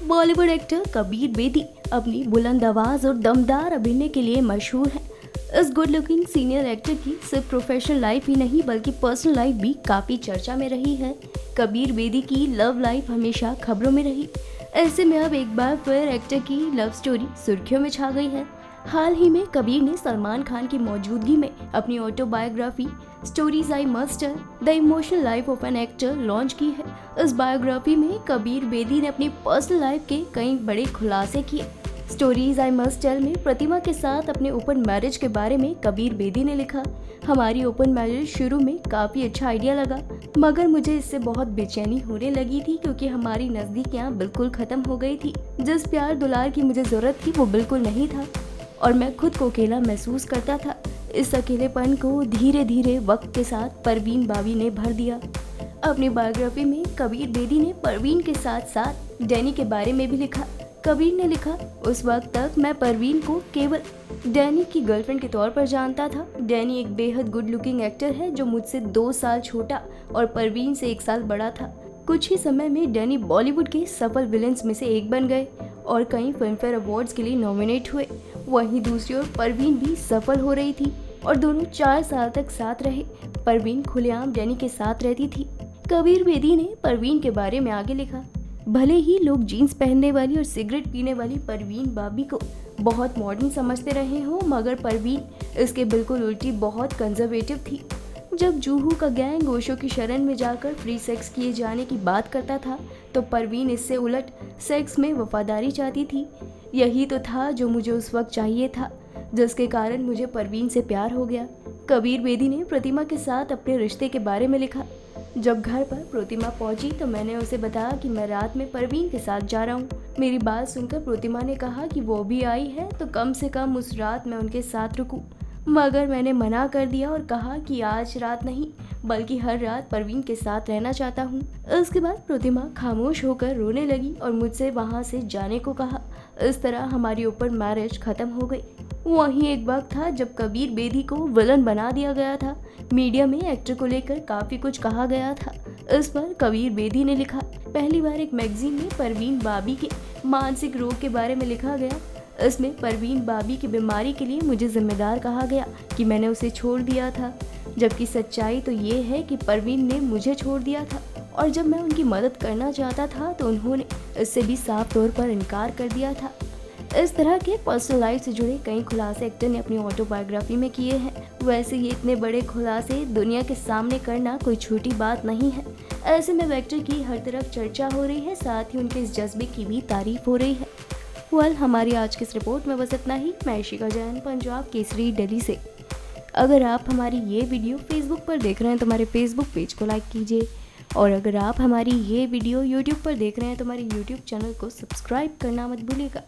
Bollywood actor Kabir Bedi अपनी बुलंद आवाज और दमदार अभिनय के लिए मशहूर हैं। इस गुड लुकिंग सीनियर एक्टर की सिर्फ प्रोफेशनल लाइफ ही नहीं बल्कि पर्सनल लाइफ भी काफी चर्चा में रही है। कबीर बेदी की लव लाइफ हमेशा खबरों में रही। ऐसे में अब एक बार फिर एक्टर की लव स्टोरी सुर्खियों में छा गई है। हाल ही में कबीर ने सलमान खान की मौजूदगी में अपनी autobiography stories I must tell the emotional life of an actor launch की है। इस बायोग्राफी में कबीर बेदी ने अपनी पर्सनल लाइफ के कई बड़े खुलासे किए। स्टोरीज आई मस्ट टेल में प्रतिमा के साथ अपने ओपन मैरिज के बारे में कबीर बेदी ने लिखा, हमारी ओपन मैरिज शुरू में काफी अच्छा आइडिया लगा, मगर मुझे इससे बहुत बेचैनी होने लगी थी क्योंकि हमारी नजदीकियां बिल्कुल खत्म हो गई थी। जिस प्यार दुलार की मुझे जरूरत थी वो बिल्कुल नहीं था और मैं खुद को अकेला महसूस करता था। इस अकेलेपन को धीरे धीरे वक्त के साथ परवीन बाबी ने भर दिया। अपनी बायोग्राफी में कबीर बेदी ने परवीन के साथ साथ डैनी के बारे में भी लिखा। कबीर ने लिखा, उस वक्त तक मैं परवीन को केवल डैनी की गर्लफ्रेंड के तौर पर जानता था। डैनी एक बेहद गुड लुकिंग एक्टर है जो मुझसे 2 साल छोटा और परवीन से 1 साल बड़ा था। कुछ ही समय में डैनी बॉलीवुड के सफल विलेंस में से एक बन गए और कई फिल्मफेयर अवार्ड्स के लिए नॉमिनेट हुए। वहीं दूसरी ओर परवीन भी सफल हो रही थी और दोनों 4 साल तक साथ रहे। परवीन खुलेआम डैनी के साथ रहती थी। कबीर बेदी ने परवीन के बारे में आगे लिखा, भले ही लोग जीन्स पहनने वाली और सिगरेट पीने वाली परवीन बाबी को बहुत मॉडर्न समझते रहे हो, मगर परवीन इसके बिल्कुल उल्टी बहुत कंजर्वेटिव थी। जब जूहू का गैंग ओशो की शरण में जाकर फ्री सेक्स किए जाने की बात करता था तो परवीन इससे उलट सेक्स में वफादारी चाहती थी। यही तो था जो मुझे उस वक्त चाहिए था, जिसके कारण मुझे परवीन से प्यार हो गया। कबीर बेदी ने प्रतिमा के साथ अपने रिश्ते के बारे में लिखा, जब घर पर प्रतिमा पहुंची तो मैंने उसे बताया कि मैं रात में परवीन के साथ जा रहा हूँ। मेरी बात सुनकर प्रतिमा ने कहा कि वो भी आई है तो कम से कम उस रात मैं उनके साथ रुकूं, मगर मैंने मना कर दिया और कहा कि आज रात नहीं बल्कि हर रात परवीन के साथ रहना चाहता हूँ। इसके बाद प्रतिमा खामोश होकर रोने लगी और मुझसे वहाँ से जाने को कहा। इस तरह हमारी ओपन मैरिज खत्म हो गई। वहीं एक वक्त था जब कबीर बेदी को विलन बना दिया गया था। मीडिया में एक्टर को लेकर काफी कुछ कहा गया था। इस पर कबीर बेदी ने लिखा, पहली बार एक मैगजीन में परवीन बाबी के मानसिक रोग के बारे में लिखा गया। इसमें परवीन बाबी की बीमारी के लिए मुझे जिम्मेदार कहा गया कि मैंने उसे छोड़ दिया था, जबकि सच्चाई तो ये है कि परवीन ने मुझे छोड़ दिया था और जब मैं उनकी मदद करना चाहता था तो उन्होंने इससे भी साफ तौर पर इनकार कर दिया था। इस तरह के पर्सनल लाइफ से जुड़े कई खुलासे एक्टर ने अपनी ऑटोबायोग्राफी में किए हैं। वैसे ये इतने बड़े खुलासे दुनिया के सामने करना कोई छोटी बात नहीं है। ऐसे में एक्टर की हर तरफ चर्चा हो रही है, साथ ही उनके इस जज्बे की भी तारीफ हो रही है। हमारी आज की इस रिपोर्ट में बस इतना ही। मैं इशिका जैन, पंजाब केसरी, दिल्ली से। अगर आप हमारी ये वीडियो फेसबुक पर देख रहे हैं तो हमारे फेसबुक पेज को लाइक कीजिए और अगर आप हमारी ये वीडियो यूट्यूब पर देख रहे हैं तो हमारे यूट्यूब चैनल को सब्सक्राइब करना मत भूलिएगा।